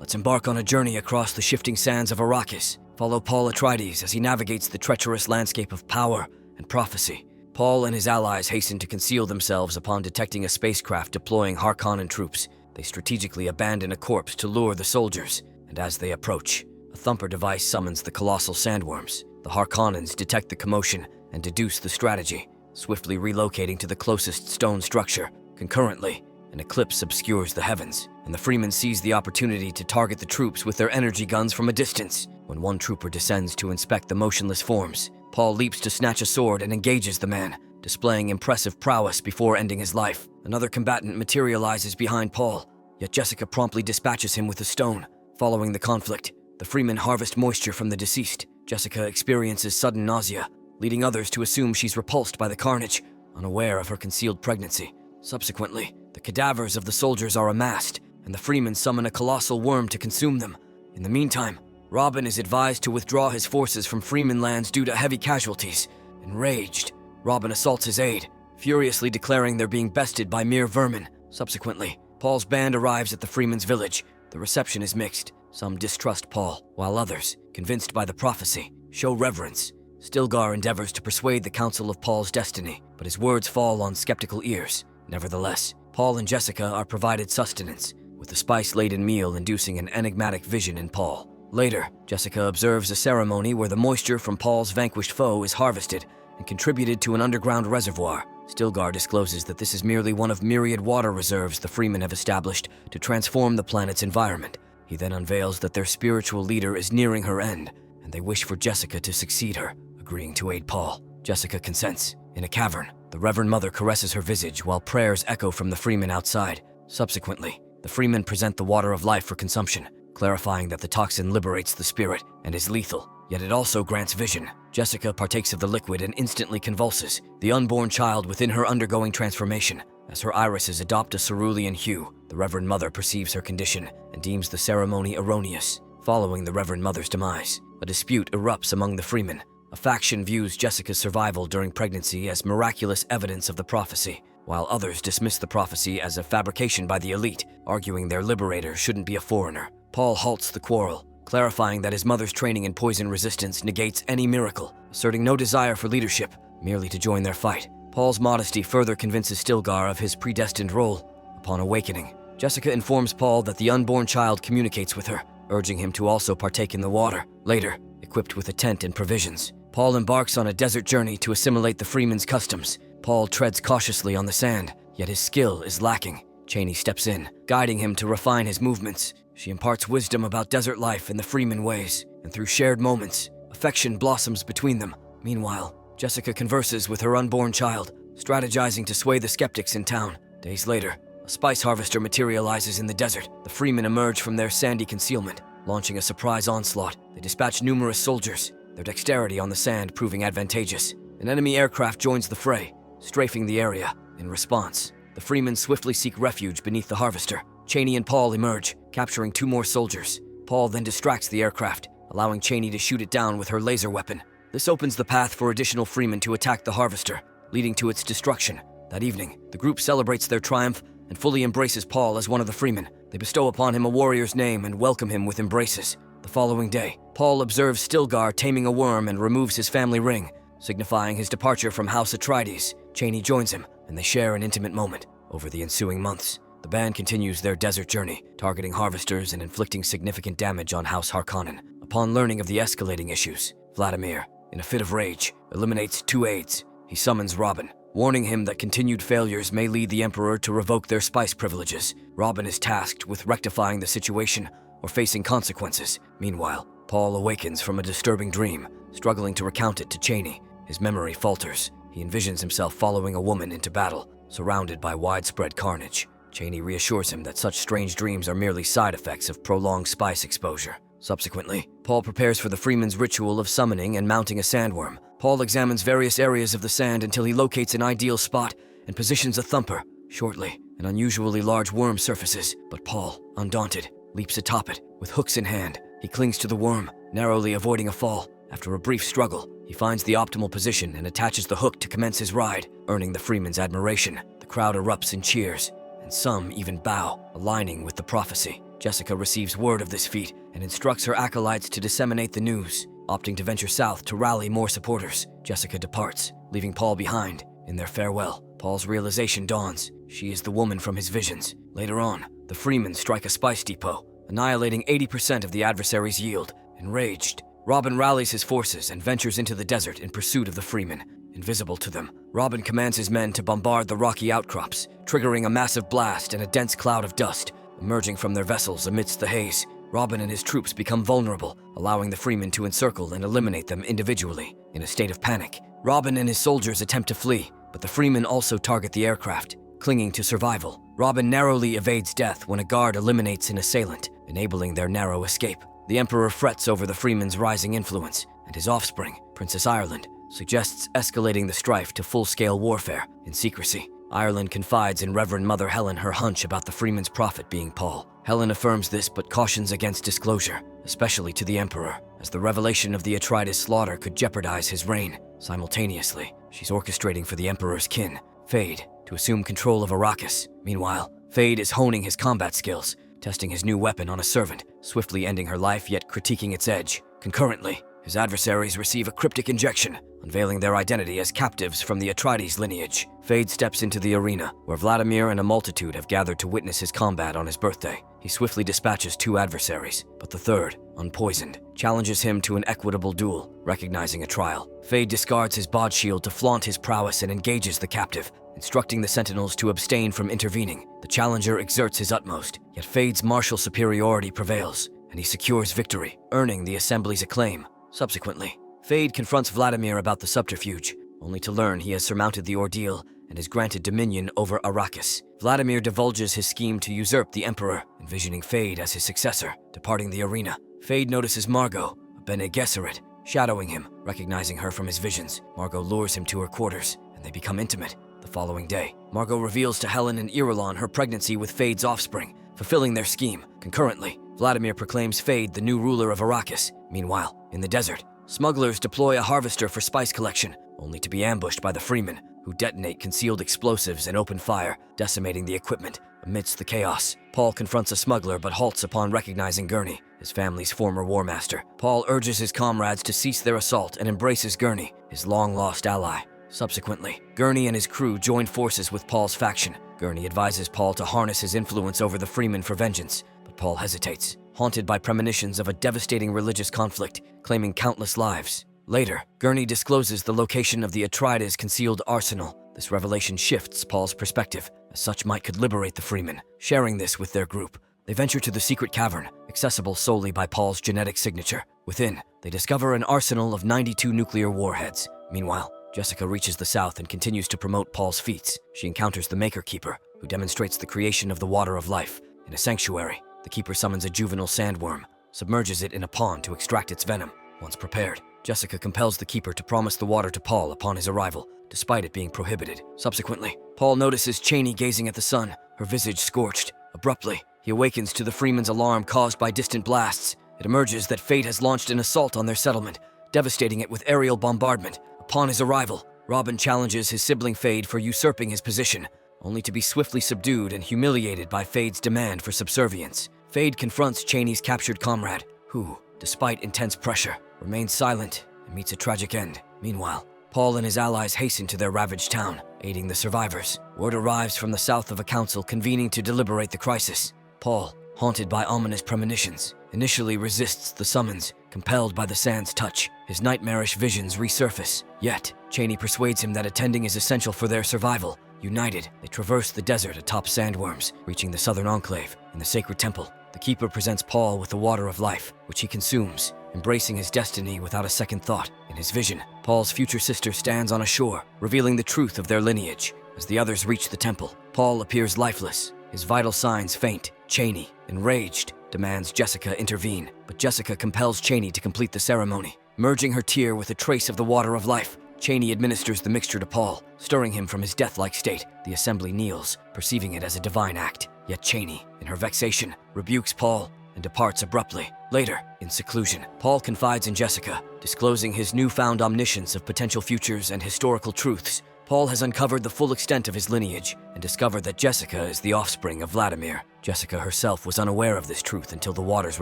Let's embark on a journey across the shifting sands of Arrakis. Follow Paul Atreides as he navigates the treacherous landscape of power and prophecy. Paul and his allies hasten to conceal themselves upon detecting a spacecraft deploying Harkonnen troops. They strategically abandon a corpse to lure the soldiers, and as they approach, a thumper device summons the colossal sandworms. The Harkonnens detect the commotion and deduce the strategy, swiftly relocating to the closest stone structure. Concurrently, an eclipse obscures the heavens, and the Fremen seize the opportunity to target the troops with their energy guns from a distance. When one trooper descends to inspect the motionless forms, Paul leaps to snatch a sword and engages the man, displaying impressive prowess before ending his life. Another combatant materializes behind Paul, yet Jessica promptly dispatches him with a stone. Following the conflict, the Fremen harvest moisture from the deceased. Jessica experiences sudden nausea, leading others to assume she's repulsed by the carnage, unaware of her concealed pregnancy. Subsequently, the cadavers of the soldiers are amassed, and the Fremen summon a colossal worm to consume them. In the meantime, Robin is advised to withdraw his forces from Fremen lands due to heavy casualties. Enraged, Robin assaults his aide, furiously declaring they're being bested by mere vermin. Subsequently, Paul's band arrives at the Fremen's village. The reception is mixed. Some distrust Paul, while others, convinced by the prophecy, show reverence. Stilgar endeavors to persuade the council of Paul's destiny, but his words fall on skeptical ears. Nevertheless, Paul and Jessica are provided sustenance, with the spice-laden meal inducing an enigmatic vision in Paul. Later, Jessica observes a ceremony where the moisture from Paul's vanquished foe is harvested and contributed to an underground reservoir. Stilgar discloses that this is merely one of myriad water reserves the Fremen have established to transform the planet's environment. He then unveils that their spiritual leader is nearing her end, and they wish for Jessica to succeed her, agreeing to aid Paul. Jessica consents. In a cavern, the Reverend Mother caresses her visage while prayers echo from the Fremen outside. Subsequently, the Fremen present the water of life for consumption, clarifying that the toxin liberates the spirit and is lethal, yet it also grants vision. Jessica partakes of the liquid and instantly convulses, the unborn child within her undergoing transformation. As her irises adopt a cerulean hue, the Reverend Mother perceives her condition and deems the ceremony erroneous. Following the Reverend Mother's demise, a dispute erupts among the Fremen. A faction views Jessica's survival during pregnancy as miraculous evidence of the prophecy, while others dismiss the prophecy as a fabrication by the elite, arguing their liberator shouldn't be a foreigner. Paul halts the quarrel, clarifying that his mother's training in poison resistance negates any miracle, asserting no desire for leadership, merely to join their fight. Paul's modesty further convinces Stilgar of his predestined role. Upon awakening, Jessica informs Paul that the unborn child communicates with her, urging him to also partake in the water. Later, equipped with a tent and provisions, Paul embarks on a desert journey to assimilate the Fremen's customs. Paul treads cautiously on the sand, yet his skill is lacking. Chani steps in, guiding him to refine his movements. She imparts wisdom about desert life and the Fremen ways, and through shared moments, affection blossoms between them. Meanwhile, Jessica converses with her unborn child, strategizing to sway the skeptics in town. Days later, a spice harvester materializes in the desert. The Fremen emerge from their sandy concealment, launching a surprise onslaught. They dispatch numerous soldiers, their dexterity on the sand proving advantageous. An enemy aircraft joins the fray, strafing the area. In response, the Fremen swiftly seek refuge beneath the harvester. Chani and Paul emerge, capturing 2 more soldiers. Paul then distracts the aircraft, allowing Chani to shoot it down with her laser weapon. This opens the path for additional Fremen to attack the harvester, leading to its destruction. That evening, the group celebrates their triumph and fully embraces Paul as one of the Fremen. They bestow upon him a warrior's name and welcome him with embraces. The following day, Paul observes Stilgar taming a worm and removes his family ring, signifying his departure from House Atreides. Chani joins him, and they share an intimate moment. Over the ensuing months, the band continues their desert journey, targeting harvesters and inflicting significant damage on House Harkonnen. Upon learning of the escalating issues, Vladimir, in a fit of rage, eliminates 2 aides. He summons Robin, warning him that continued failures may lead the Emperor to revoke their spice privileges. Robin is tasked with rectifying the situation or facing consequences. Meanwhile, Paul awakens from a disturbing dream, struggling to recount it to Chani. His memory falters. He envisions himself following a woman into battle, surrounded by widespread carnage. Chani reassures him that such strange dreams are merely side effects of prolonged spice exposure. Subsequently, Paul prepares for the Fremen's ritual of summoning and mounting a sandworm. Paul examines various areas of the sand until he locates an ideal spot and positions a thumper. Shortly, an unusually large worm surfaces, but Paul, undaunted, leaps atop it. With hooks in hand, he clings to the worm, narrowly avoiding a fall. After a brief struggle, he finds the optimal position and attaches the hook to commence his ride, earning the Fremen's admiration. The crowd erupts in cheers, and some even bow, aligning with the prophecy. Jessica receives word of this feat and instructs her acolytes to disseminate the news. Opting to venture south to rally more supporters, Jessica departs, leaving Paul behind. In their farewell, Paul's realization dawns. She is the woman from his visions. Later on, the Fremen strike a spice depot, annihilating 80% of the adversary's yield. Enraged, Robin rallies his forces and ventures into the desert in pursuit of the Fremen. Invisible to them, Robin commands his men to bombard the rocky outcrops, triggering a massive blast and a dense cloud of dust. Emerging from their vessels amidst the haze, Robin and his troops become vulnerable, allowing the Fremen to encircle and eliminate them individually. In a state of panic, Robin and his soldiers attempt to flee, but the Fremen also target the aircraft. Clinging to survival, Robin narrowly evades death when a guard eliminates an assailant, enabling their narrow escape. The Emperor frets over the Fremen's rising influence, and his offspring, Princess Ireland, suggests escalating the strife to full-scale warfare in secrecy. Ireland confides in Reverend Mother Helen her hunch about the Fremen's prophet being Paul. Helen affirms this but cautions against disclosure, especially to the Emperor, as the revelation of the Atreides slaughter could jeopardize his reign. Simultaneously, she's orchestrating for the Emperor's kin, Fade, to assume control of Arrakis. Meanwhile, Fade is honing his combat skills, testing his new weapon on a servant, swiftly ending her life yet critiquing its edge. Concurrently, his adversaries receive a cryptic injection, unveiling their identity as captives from the Atreides lineage. Fade steps into the arena, where Vladimir and a multitude have gathered to witness his combat on his birthday. He swiftly dispatches two adversaries, but the third, unpoisoned, challenges him to an equitable duel, recognizing a trial. Fade discards his bod shield to flaunt his prowess and engages the captive, instructing the sentinels to abstain from intervening. The challenger exerts his utmost, yet Fade's martial superiority prevails, and he secures victory, earning the assembly's acclaim. Subsequently, Fade confronts Vladimir about the subterfuge, only to learn he has surmounted the ordeal and is granted dominion over Arrakis. Vladimir divulges his scheme to usurp the Emperor, envisioning Fade as his successor. Departing the arena, Fade notices Margot, a Bene Gesserit, shadowing him. Recognizing her from his visions, Margot lures him to her quarters, and they become intimate. The following day, Margot reveals to Helen and Irulan her pregnancy with Fade's offspring, fulfilling their scheme. Concurrently, Vladimir proclaims Fade the new ruler of Arrakis. Meanwhile, in the desert, smugglers deploy a harvester for spice collection, only to be ambushed by the Fremen, who detonate concealed explosives and open fire, decimating the equipment. Amidst the chaos, Paul confronts a smuggler but halts upon recognizing Gurney, his family's former war master. Paul urges his comrades to cease their assault and embraces Gurney, his long-lost ally. Subsequently, Gurney and his crew join forces with Paul's faction. Gurney advises Paul to harness his influence over the Fremen for vengeance, but Paul hesitates, haunted by premonitions of a devastating religious conflict, claiming countless lives. Later, Gurney discloses the location of the Atreides' concealed arsenal. This revelation shifts Paul's perspective, as such might could liberate the Fremen. Sharing this with their group, they venture to the secret cavern, accessible solely by Paul's genetic signature. Within, they discover an arsenal of 92 nuclear warheads. Meanwhile, Jessica reaches the south and continues to promote Paul's feats. She encounters the Maker Keeper, who demonstrates the creation of the Water of Life. In a sanctuary, the Keeper summons a juvenile sandworm, submerges it in a pond to extract its venom. Once prepared, Jessica compels the Keeper to promise the water to Paul upon his arrival, despite it being prohibited. Subsequently, Paul notices Chani gazing at the sun, her visage scorched. Abruptly, he awakens to the Fremen's alarm caused by distant blasts. It emerges that Fate has launched an assault on their settlement, devastating it with aerial bombardment. Upon his arrival, Robin challenges his sibling Fade for usurping his position, only to be swiftly subdued and humiliated by Fade's demand for subservience. Fade confronts Chani's captured comrade, who, despite intense pressure, remains silent and meets a tragic end. Meanwhile, Paul and his allies hasten to their ravaged town, aiding the survivors. Word arrives from the south of a council convening to deliberate the crisis. Paul, haunted by ominous premonitions, initially resists the summons, compelled by the sand's touch. His nightmarish visions resurface. Yet, Chani persuades him that attending is essential for their survival. United, they traverse the desert atop sandworms, reaching the southern enclave. In the sacred temple, the Keeper presents Paul with the Water of Life, which he consumes, embracing his destiny without a second thought. In his vision, Paul's future sister stands on a shore, revealing the truth of their lineage. As the others reach the temple, Paul appears lifeless, his vital signs faint. Chani, enraged, demands Jessica intervene, but Jessica compels Chani to complete the ceremony. Merging her tear with a trace of the Water of Life, Chani administers the mixture to Paul, stirring him from his death-like state. The assembly kneels, perceiving it as a divine act. Yet Chani, in her vexation, rebukes Paul and departs abruptly. Later, in seclusion, Paul confides in Jessica, disclosing his newfound omniscience of potential futures and historical truths. Paul has uncovered the full extent of his lineage and discovered that Jessica is the offspring of Vladimir. Jessica herself was unaware of this truth until the Water's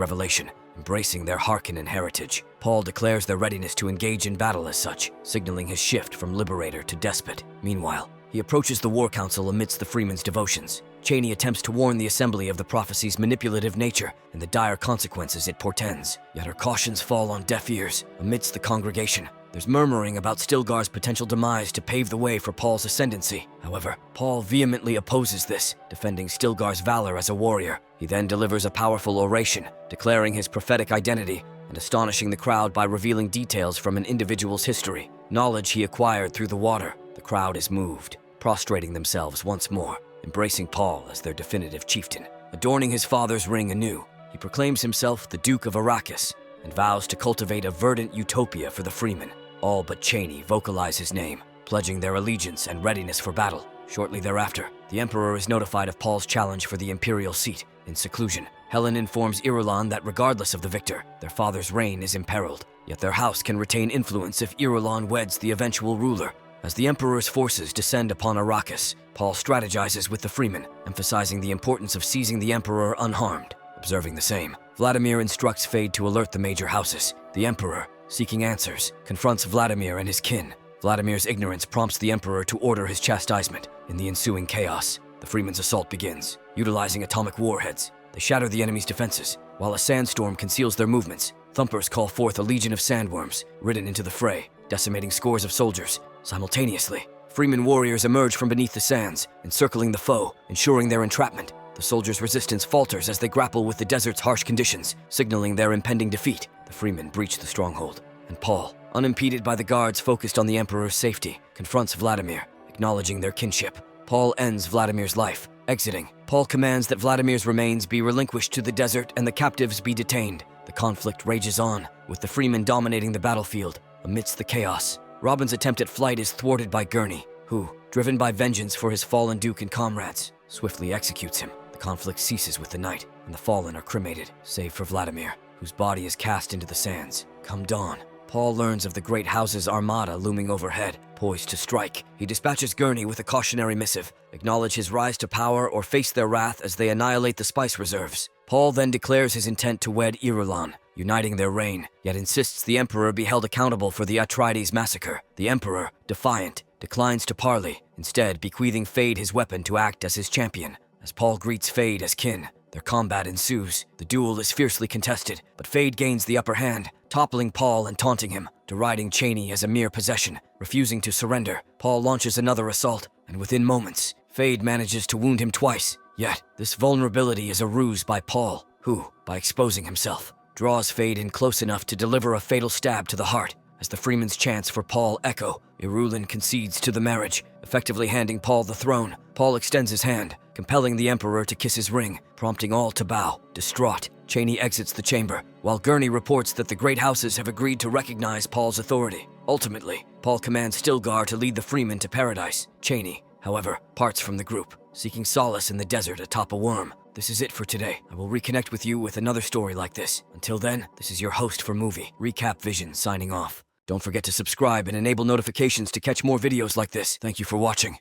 revelation. Embracing their Harkonnen heritage, Paul declares their readiness to engage in battle as such, signaling his shift from liberator to despot. Meanwhile, he approaches the War Council amidst the Fremen's devotions. Chani attempts to warn the Assembly of the prophecy's manipulative nature and the dire consequences it portends. Yet her cautions fall on deaf ears. Amidst the congregation, there's murmuring about Stilgar's potential demise to pave the way for Paul's ascendancy. However, Paul vehemently opposes this, defending Stilgar's valor as a warrior. He then delivers a powerful oration, declaring his prophetic identity and astonishing the crowd by revealing details from an individual's history, knowledge he acquired through the water. The crowd is moved, prostrating themselves once more, embracing Paul as their definitive chieftain. Adorning his father's ring anew, he proclaims himself the Duke of Arrakis and vows to cultivate a verdant utopia for the Fremen. All but Chani vocalize his name, pledging their allegiance and readiness for battle. Shortly thereafter, the Emperor is notified of Paul's challenge for the imperial seat. In seclusion, Helen informs Irulan that regardless of the victor, their father's reign is imperiled. Yet their house can retain influence if Irulan weds the eventual ruler. As the Emperor's forces descend upon Arrakis, Paul strategizes with the Fremen, emphasizing the importance of seizing the Emperor unharmed. Observing the same, Vladimir instructs Fade to alert the major houses. The Emperor, seeking answers, confronts Vladimir and his kin. Vladimir's ignorance prompts the Emperor to order his chastisement. In the ensuing chaos, the Fremen's assault begins. Utilizing atomic warheads, they shatter the enemy's defenses. While a sandstorm conceals their movements, Thumpers call forth a legion of sandworms, ridden into the fray, decimating scores of soldiers. Simultaneously, Fremen warriors emerge from beneath the sands, encircling the foe, ensuring their entrapment. The soldiers' resistance falters as they grapple with the desert's harsh conditions, signaling their impending defeat. The Fremen breach the stronghold, and Paul, unimpeded by the guards focused on the Emperor's safety, confronts Vladimir, acknowledging their kinship. Paul ends Vladimir's life. Exiting, Paul commands that Vladimir's remains be relinquished to the desert and the captives be detained. The conflict rages on, with the Fremen dominating the battlefield. Amidst the chaos, Robin's attempt at flight is thwarted by Gurney, who, driven by vengeance for his fallen duke and comrades, swiftly executes him. The conflict ceases with the night, and the fallen are cremated, save for Vladimir, whose body is cast into the sands. Come dawn, Paul learns of the great house's armada looming overhead, poised to strike. He dispatches Gurney with a cautionary missive, acknowledge his rise to power or face their wrath as they annihilate the spice reserves. Paul then declares his intent to wed Irulan, uniting their reign, yet insists the Emperor be held accountable for the Atreides massacre. The Emperor, defiant, declines to parley, instead bequeathing Fade his weapon to act as his champion. As Paul greets Fade as kin, their combat ensues. The duel is fiercely contested, but Fade gains the upper hand, toppling Paul and taunting him, deriding Chani as a mere possession. Refusing to surrender, Paul launches another assault, and within moments, Fade manages to wound him twice. Yet, this vulnerability is a ruse by Paul, who, by exposing himself, draws Fade in close enough to deliver a fatal stab to the heart. As the Fremen's chants for Paul echo, Irulan concedes to the marriage, effectively handing Paul the throne. Paul extends his hand, compelling the Emperor to kiss his ring, prompting all to bow. Distraught, Chani exits the chamber, while Gurney reports that the great houses have agreed to recognize Paul's authority. Ultimately, Paul commands Stilgar to lead the Fremen to paradise. Chani, however, parts from the group, seeking solace in the desert atop a worm. This is it for today. I will reconnect with you with another story like this. Until then, this is your host for Movie, Recap Vision, signing off. Don't forget to subscribe and enable notifications to catch more videos like this. Thank you for watching.